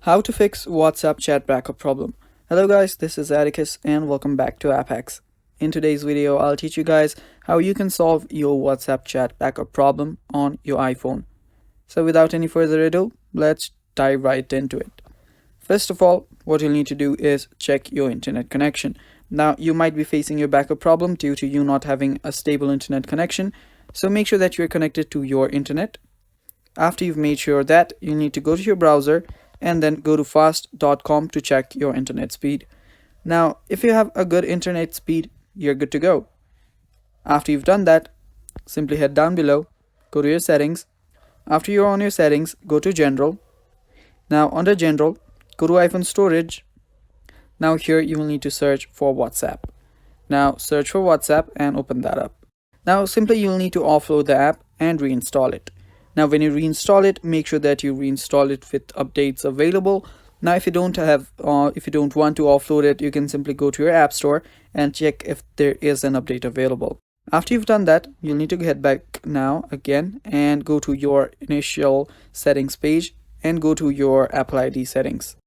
How to fix WhatsApp chat backup problem. Hello guys, this is Atticus and welcome back to App Hacks. In today's video, I'll teach you guys how you can solve your WhatsApp chat backup problem on your iPhone. So without any further ado, let's dive right into it. First of all, what you'll need to do is check your internet connection. Now, you might be facing your backup problem due to you not having a stable internet connection, so make sure that you're connected to your internet. After you've made sure that, you need to go to your browser and then go to fast.com to check your internet speed. Now, if you have a good internet speed, you're good to go. After you've done that, simply head down below, go to your settings. After you're on your settings, go to General. Now, under General, go to iPhone Storage. Now here you will need to search for WhatsApp. Now search for WhatsApp and open that up. Now simply you'll need to offload the app and reinstall it. Now when you reinstall it, make sure that you reinstall it with updates available. Now if you don't want to offload it, you can simply go to your app store and check if there is an update available. After you've done that, you'll need to head back now again and go to your initial settings page and go to your Apple ID settings.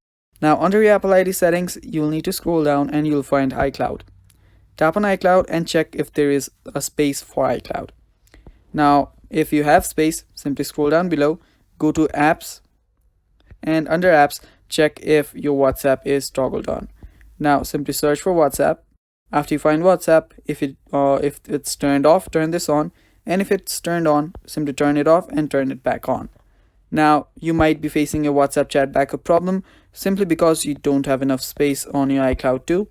Now under your Apple ID settings, you'll need to scroll down and you'll find iCloud. Tap on iCloud and check if there is a space for iCloud. Now if you have space, simply scroll down below, go to apps, and under apps, check if your WhatsApp is toggled on. Now simply search for WhatsApp. After you find WhatsApp, if it's turned off, turn this on, and if it's turned on, simply turn it off and turn it back on. Now you might be facing a WhatsApp chat backup problem simply because you don't have enough space on your iCloud too.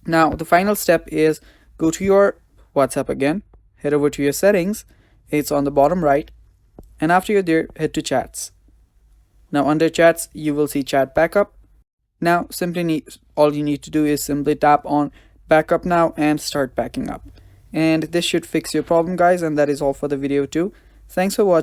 Now the final step is go to your WhatsApp again, head over to your settings. It's on the bottom right, and after you're there, head to chats. Now under chats, you will see chat backup. Now all you need to do is simply tap on backup now and start backing up. And this should fix your problem, guys, and that is all for the video too. Thanks for watching.